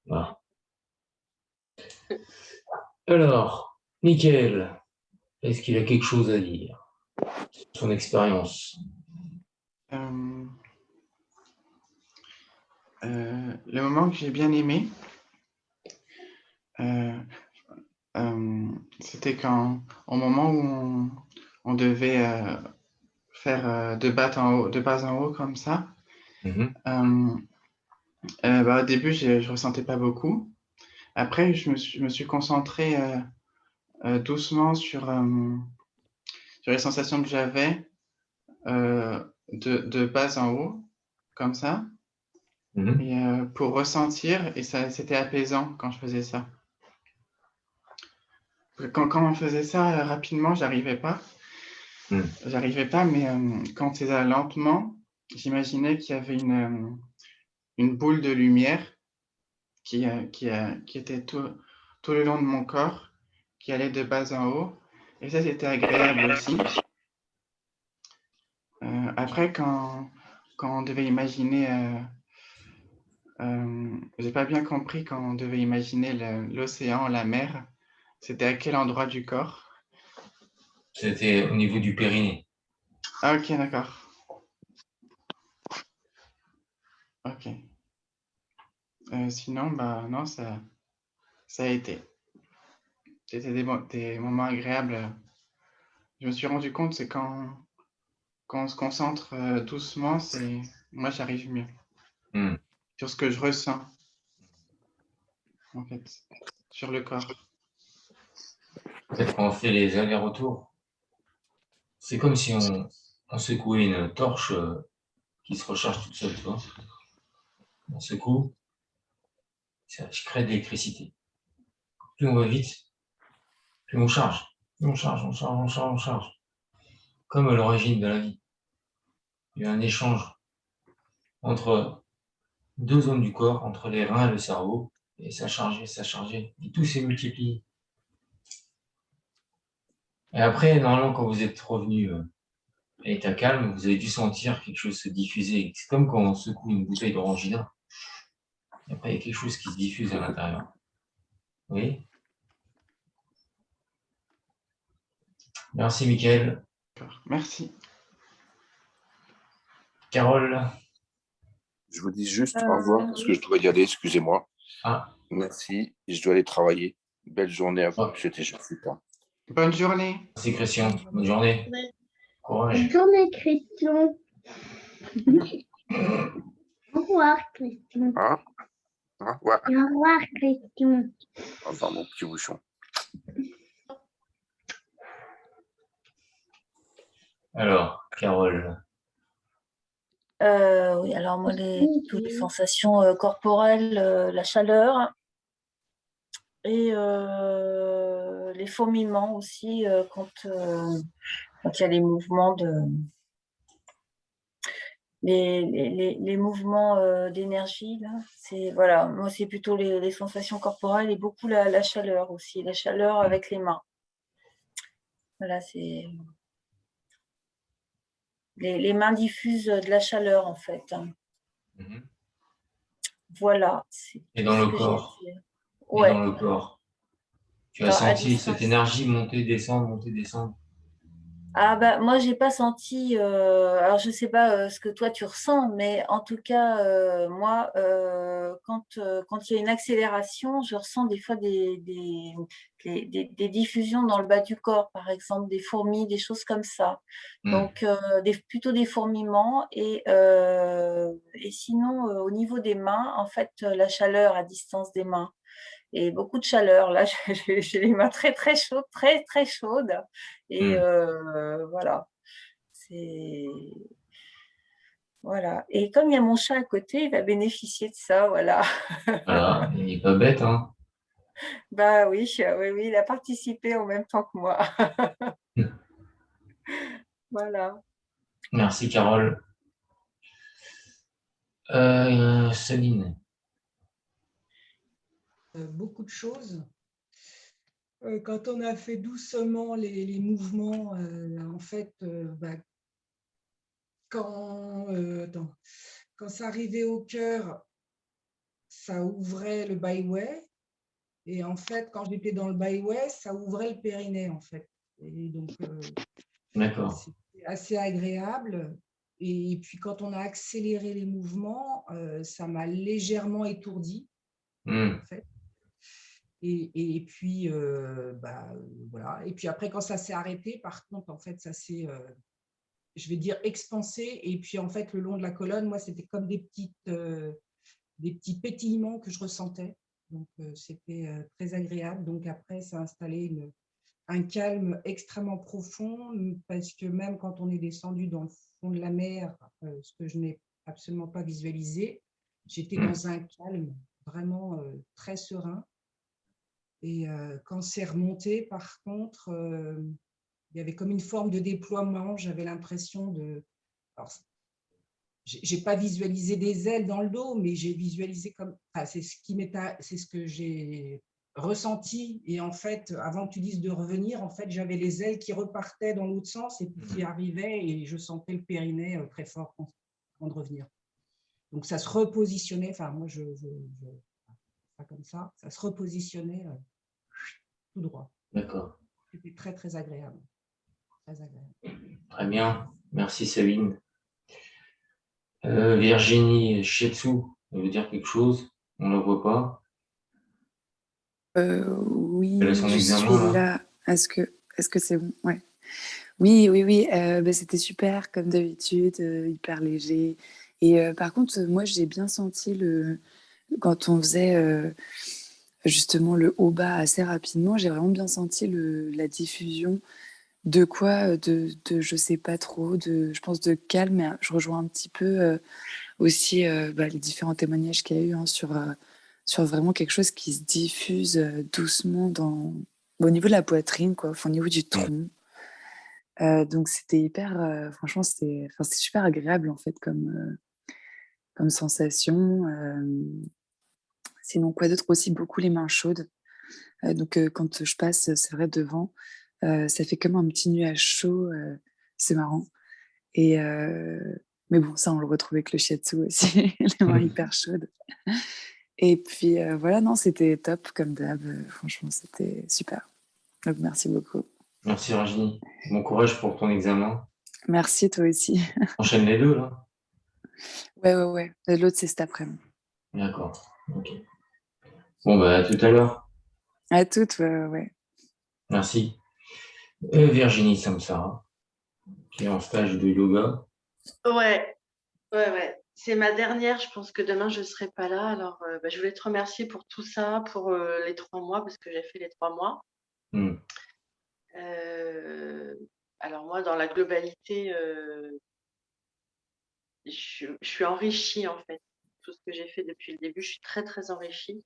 Voilà. Alors, Mickaël, est-ce qu'il a quelque chose à dire sur son expérience? Le moment que j'ai bien aimé, c'était au moment où on devait faire de bas en haut comme ça. Au début, je ressentais pas beaucoup. Après, je me suis concentré doucement sur les sensations que j'avais de bas en haut, comme ça, et pour ressentir, et ça, c'était apaisant quand je faisais ça. Quand on faisait ça rapidement, j'arrivais pas. J'arrivais pas, mais quand c'est ça lentement, j'imaginais qu'il y avait une boule de lumière qui était tout le long de mon corps, qui allait de bas en haut. Et ça, c'était agréable aussi. Après, quand on devait imaginer, j'ai pas bien compris quand on devait imaginer l'océan, la mer, c'était à quel endroit du corps? C'était au niveau du périnée. Ah, ok, d'accord. Ok. Sinon, bah non, ça a été. C'était des moments agréables. Je me suis rendu compte, c'est quand on se concentre doucement, moi j'arrive mieux sur ce que je ressens, en fait, sur le corps. Peut-être qu'on fait les allers-retours. C'est comme si on secouait une torche qui se recharge toute seule, tu vois. On secoue, ça crée de l'électricité. Plus on va vite, plus on charge. Plus on charge, on charge, on charge, on charge. Comme à l'origine de la vie. Il y a un échange entre deux zones du corps, entre les reins et le cerveau, et ça chargeait, et tout s'est multiplié. Et après, normalement, quand vous êtes revenu à l'état calme, vous avez dû sentir quelque chose se diffuser. C'est comme quand on secoue une bouteille d'orangina. Et après, il y a quelque chose qui se diffuse à l'intérieur. Oui. Merci, Mickaël. Merci. Carole. Je vous dis juste au revoir parce que je dois y aller, excusez-moi. Ah. Merci, je dois aller travailler. Belle journée à vous, c'était super. Bonne journée. Merci, Christian. Bonne journée. Courage. Bonne journée, Christian. Au revoir, Christian. Hein? Ouais. Au revoir, Christian. Au revoir, mon petit bouchon. Alors, Carole. Oui, alors moi, toutes les sensations corporelles, la chaleur et les fourmillements aussi quand il y a les mouvements les mouvements d'énergie là. Voilà, moi c'est plutôt les sensations corporelles et beaucoup la chaleur aussi, la chaleur avec les mains. Voilà, c'est les mains diffusent de la chaleur en fait. Voilà. Et dans le corps. Ouais. Et dans le corps. Tu as senti cette énergie monter, descendre, monter, descendre. Ah bah moi j'ai pas senti. Alors je sais pas ce que toi tu ressens, mais en tout cas moi quand il y a une accélération, je ressens des fois des diffusions dans le bas du corps, par exemple des fourmis, des choses comme ça. Donc plutôt des fourmillements et sinon au niveau des mains, en fait la chaleur à distance des mains. Et beaucoup de chaleur. Là, j'ai les mains très, très chaudes, très, très chaudes. Et voilà. Voilà. Et comme il y a mon chat à côté, il va bénéficier de ça. Voilà. Voilà, il n'est pas bête, hein. Bah oui, oui, il a participé en même temps que moi. Voilà. Merci, Carole. Céline. Beaucoup de choses. Quand on a fait doucement les mouvements, en fait, quand ça arrivait au cœur, ça ouvrait le byway. Et en fait, quand j'étais dans le byway, ça ouvrait le périnée, en fait. Et donc, D'accord. c'était assez agréable. Et puis, quand on a accéléré les mouvements, ça m'a légèrement étourdi, en fait. Et puis, voilà. Et puis après, quand ça s'est arrêté, par contre, en fait, ça s'est, je vais dire, expansé. Et puis, en fait, le long de la colonne, moi, c'était comme des petits pétillements que je ressentais. Donc, c'était très agréable. Donc, après, ça a installé un calme extrêmement profond, parce que même quand on est descendu dans le fond de la mer, ce que je n'ai absolument pas visualisé, j'étais dans un calme vraiment très serein. Et quand c'est remonté, par contre, il y avait comme une forme de déploiement. J'avais l'impression de… Alors, je n'ai pas visualisé des ailes dans le dos, mais j'ai visualisé comme… Enfin, c'est ce que j'ai ressenti. Et en fait, avant que tu dises de revenir, en fait, j'avais les ailes qui repartaient dans l'autre sens et puis qui arrivaient, et je sentais le périnée très fort avant de revenir. Donc, ça se repositionnait. Enfin, moi, pas comme ça se repositionnait tout droit. D'accord. C'était très, très agréable. Très agréable. Très bien. Merci, Sabine. Virginie Shietsu, ça veut dire quelque chose? On ne la voit pas. Oui, Elle a son je examen, suis là. Est-ce que c'est bon? Ouais. Oui. C'était super, comme d'habitude, hyper léger. Et par contre, moi, j'ai bien senti quand on faisait justement le haut-bas assez rapidement, j'ai vraiment bien senti la diffusion de quoi, je sais pas trop, je pense de calme. Mais je rejoins un petit peu aussi les différents témoignages qu'il y a eu sur vraiment quelque chose qui se diffuse doucement au niveau de la poitrine, quoi, au niveau du tronc. Donc c'était hyper, franchement, c'est super agréable en fait comme sensation. Sinon, quoi d'autre? Aussi beaucoup les mains chaudes. Donc quand je passe, c'est vrai, devant, ça fait comme un petit nuage chaud, c'est marrant. Mais bon, ça on le retrouve avec le shiatsu aussi, les mains hyper chaudes. Et puis voilà, non, c'était top comme d'hab, franchement c'était super. Donc merci beaucoup. Merci Virginie. Bon courage pour ton examen. Merci, toi aussi. Enchaîne les deux là. Ouais. L'autre c'est cet après-midi. D'accord. Ok. Bon à tout à l'heure. À toutes, ouais. Merci. Virginie Samsara, qui est en stage de yoga. Ouais. C'est ma dernière. Je pense que demain, je ne serai pas là. Alors, je voulais te remercier pour tout ça, pour les 3 mois, parce que j'ai fait les 3 mois. Alors, moi, dans la globalité, je suis enrichie, en fait. Tout ce que j'ai fait depuis le début, je suis très, très enrichie.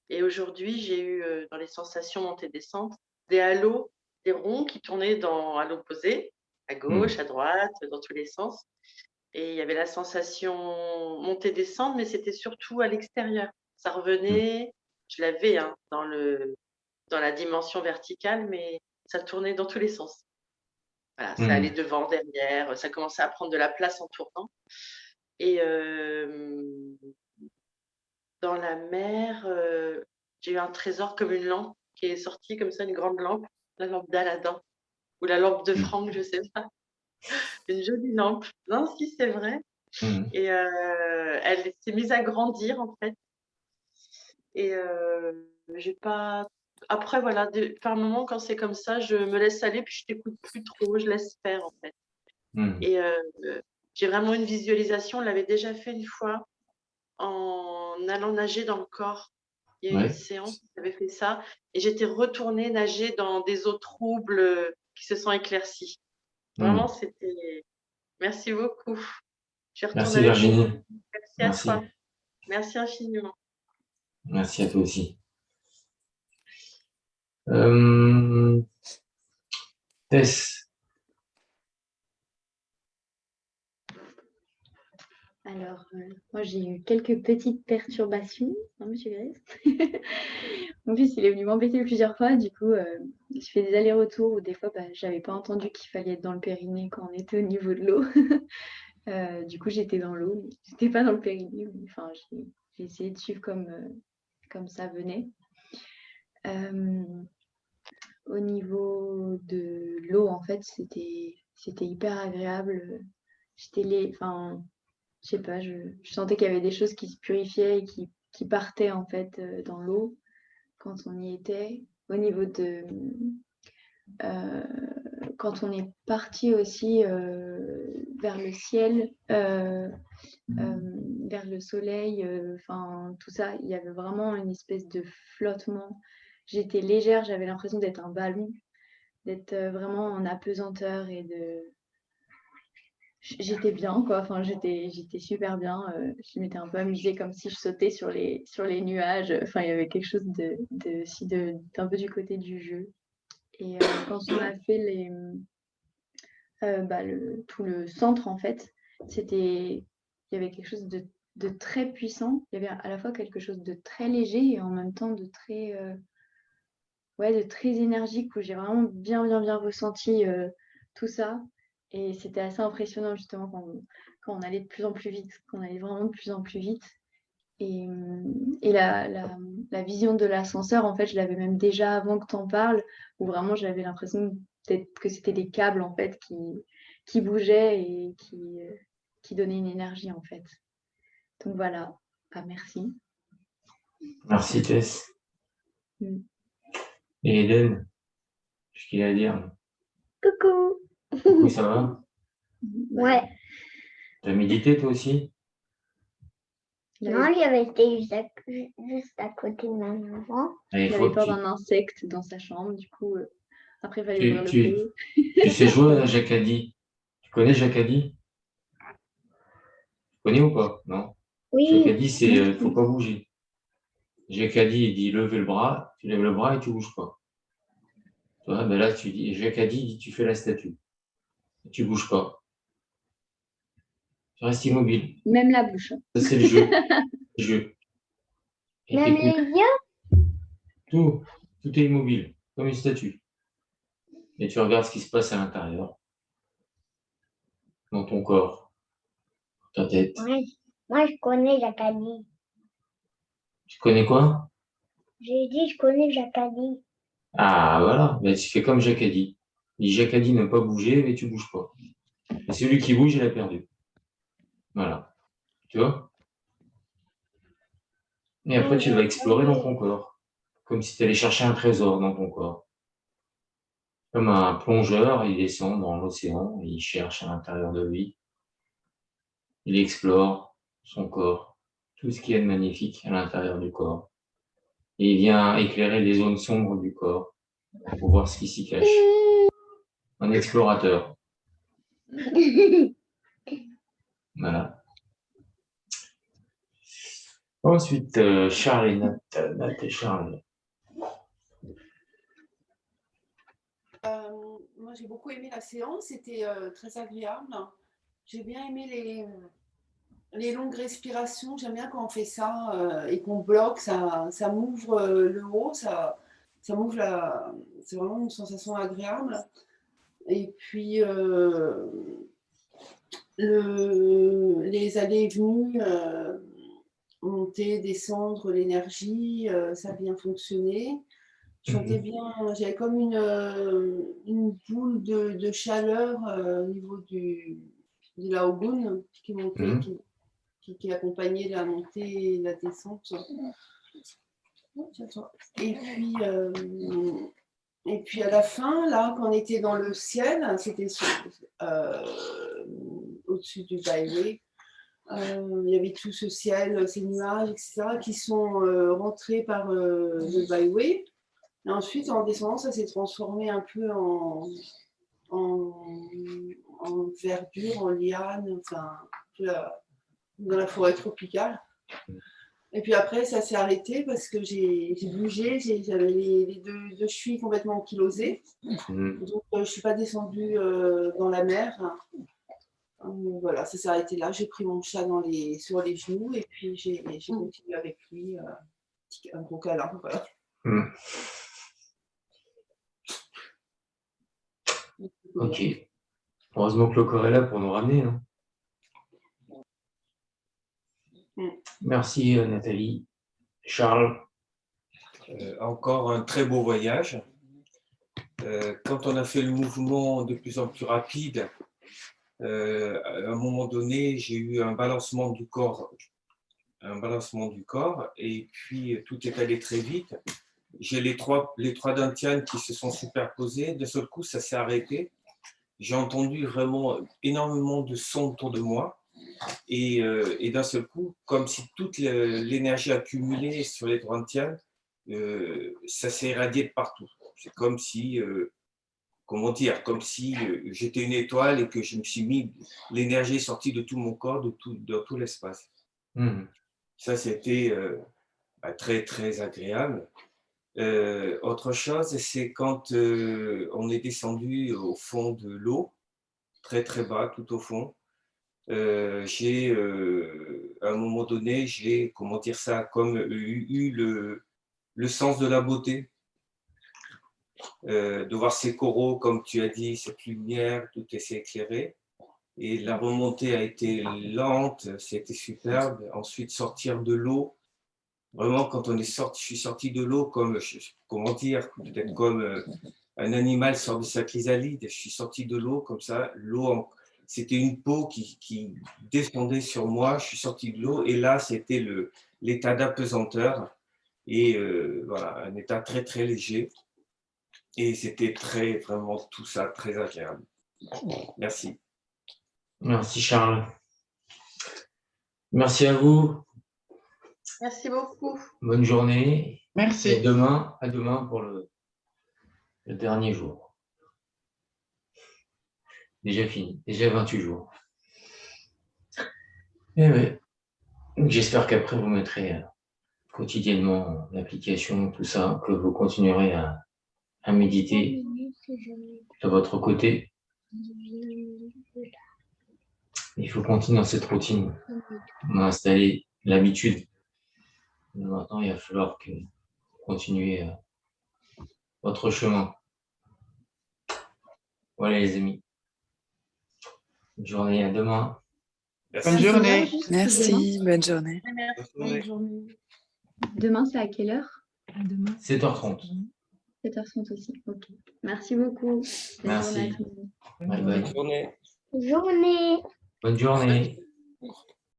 Et aujourd'hui, j'ai eu, dans les sensations montée-descente, des halos, des ronds qui tournaient à l'opposé, à gauche, à droite, dans tous les sens. Et il y avait la sensation montée-descente, mais c'était surtout à l'extérieur. Ça revenait, je l'avais dans la dimension verticale, mais ça tournait dans tous les sens. Voilà, ça allait devant, derrière, ça commençait à prendre de la place en tournant. Et dans la mer, j'ai eu un trésor comme une lampe qui est sortie comme ça, une grande lampe, la lampe d'Aladin, ou la lampe de Franck, je ne sais pas. Une jolie lampe. Non, si, c'est vrai. Et elle s'est mise à grandir, en fait. Et j'ai pas… Après, voilà, par un moment, quand c'est comme ça, je me laisse aller, puis je t'écoute plus trop, je laisse faire, en fait. Et j'ai vraiment une visualisation, on l'avait déjà fait une fois, en allant nager dans le corps. Il y a eu une séance qui avait fait ça, et j'étais retournée nager dans des eaux troubles qui se sont éclaircies. Vraiment, c'était… Merci beaucoup. Je retourne Merci avec Virginie. vous. Merci à toi. Merci infiniment. Merci à toi aussi. Tess. Alors, moi, j'ai eu quelques petites perturbations, hein, monsieur Grace. Mon fils, il est venu m'embêter plusieurs fois. Du coup, je fais des allers-retours où des fois, je n'avais pas entendu qu'il fallait être dans le périnée quand on était au niveau de l'eau. Du coup, j'étais dans l'eau, mais je n'étais pas dans le périnée. Enfin, essayé de suivre comme ça venait. Au niveau de l'eau, en fait, c'était hyper agréable. Enfin, je sais pas, je sentais qu'il y avait des choses qui se purifiaient et qui partaient en fait dans l'eau quand on y était. Au niveau de quand on est parti aussi vers le ciel, vers le soleil, enfin tout ça, il y avait vraiment une espèce de flottement. J'étais légère, j'avais l'impression d'être un ballon, d'être vraiment en apesanteur et j'étais bien quoi, enfin j'étais super bien, je m'étais un peu amusée comme si je sautais sur les nuages, enfin il y avait quelque chose d'un peu du côté du jeu. Et quand on a fait tout le centre en fait, il y avait quelque chose de très puissant, il y avait à la fois quelque chose de très léger et en même temps de très énergique où j'ai vraiment bien ressenti tout ça. Et c'était assez impressionnant justement quand on allait de plus en plus vite, qu'on allait vraiment de plus en plus vite. Et la vision de l'ascenseur, en fait, je l'avais même déjà avant que tu en parles, où vraiment j'avais l'impression peut-être que c'était des câbles en fait qui bougeaient et qui donnaient une énergie en fait. Donc voilà, merci. Merci Tess. Et Eden, qu'est-ce qu'il a à dire? Coucou. Coucou, ça va? Ouais. T'as médité toi aussi? Non, il avait été juste à côté de ma maman. Il avait peur d'un insecte dans sa chambre, du coup, après il fallait ouvrir le feu. Tu sais jouer à Jacadi? Tu connais Jacadi? Tu connais ou pas? Non? Oui. Jacadi, c'est faut pas bouger. Jacadi, il dit levez le bras, tu lèves le bras et tu bouges pas. Tu vois, ben là, tu dis, Jacadi, il dit tu fais la statue. Et tu bouges pas. Tu restes immobile. Même la bouche. Ça, c'est le jeu. Le jeu. Et même les yeux? Tout est immobile, comme une statue. Et tu regardes ce qui se passe à l'intérieur, dans ton corps, ta tête. Moi, je connais Jacadi. Tu connais quoi? J'ai dit, je connais Jacadi. Ah, voilà. Ben, tu fais comme Jacadi. Il dit Jacadi ne pas bouger, mais tu bouges pas. Et celui qui bouge, il a perdu. Voilà. Tu vois? Et après, tu vas explorer dans ton corps. Comme si tu allais chercher un trésor dans ton corps. Comme un plongeur, il descend dans l'océan, il cherche à l'intérieur de lui. Il explore son corps, tout ce qu'il y a de magnifique à l'intérieur du corps. Et il vient éclairer les zones sombres du corps pour voir ce qui s'y cache. Un explorateur. Voilà. Ensuite, Charles et Nat et Charles. Moi, j'ai beaucoup aimé la séance, c'était très agréable. J'ai bien aimé les longues respirations. J'aime bien quand on fait ça et qu'on bloque, ça m'ouvre le haut, ça m'ouvre c'est vraiment une sensation agréable. Et puis, les allées et venues, monter, descendre, l'énergie, ça a bien fonctionné. Je sentais bien, j'avais comme une boule de chaleur au niveau de la Ogun qui montait, qui accompagnait la montée et la descente. Et puis à la fin, là, quand on était dans le ciel, c'était au-dessus du byway. Il y avait tout ce ciel, ces nuages, etc., qui sont rentrés par le byway. Et ensuite, en descendant, ça s'est transformé un peu en verdure, en liane, enfin, dans la forêt tropicale. Et puis après, ça s'est arrêté parce que j'ai bougé, j'avais les deux chevilles complètement ankylosées. Donc, je ne suis pas descendue dans la mer. Voilà, ça s'est arrêté là. J'ai pris mon chat sur les genoux et puis j'ai continué avec lui, un gros câlin. Voilà. Ok. Heureusement que le corps est là pour nous ramener. Hein. Merci Nathalie. Charles. Encore un très beau voyage. Quand on a fait le mouvement de plus en plus rapide, à un moment donné, j'ai eu un balancement du corps, et puis tout est allé très vite. J'ai les trois dantianes qui se sont superposés. D'un seul coup, ça s'est arrêté. J'ai entendu vraiment énormément de sons autour de moi. Et d'un seul coup, comme si toute l'énergie accumulée sur les trois dantianes, ça s'est irradié de partout. C'est comme si, comment dire, comme si j'étais une étoile et que je me suis mis, l'énergie est sortie de tout mon corps, de tout l'espace. Ça, c'était très, très agréable. Autre chose, c'est quand on est descendu au fond de l'eau, très, très bas, tout au fond. À un moment donné, j'ai, comment dire ça, comme eu le sens de la beauté. De voir ces coraux, comme tu as dit, cette lumière, tout s'est éclairé. Et la remontée a été lente, c'était superbe. Ensuite, sortir de l'eau. Vraiment, quand je suis sorti de l'eau comme, comment dire, peut-être comme un animal sort de sa chrysalide. Je suis sorti de l'eau comme ça. L'eau, c'était une peau qui descendait sur moi. Je suis sorti de l'eau et là, c'était l'état d'apesanteur. Et voilà, un état très, très léger. Et c'était vraiment tout ça, très agréable. Merci. Merci Charles. Merci à vous. Merci beaucoup. Bonne journée. Merci. Et à demain pour le dernier jour. Déjà fini, déjà 28 jours. Et oui. J'espère qu'après vous mettrez quotidiennement l'application, tout ça, que vous continuerez à méditer de votre côté. Il faut continuer dans cette routine. On a installé l'habitude. Maintenant, il va falloir que vous continuez votre chemin. Voilà les amis. Bonne journée, à demain. Merci. Bonne journée. Merci, bonne journée. Bonne journée. Demain, c'est à quelle heure? Demain. 7h30. 7h30 aussi. Ok. Merci beaucoup. Bonne Merci. journée à tout le monde. Bonne journée. Journée. Bonne journée.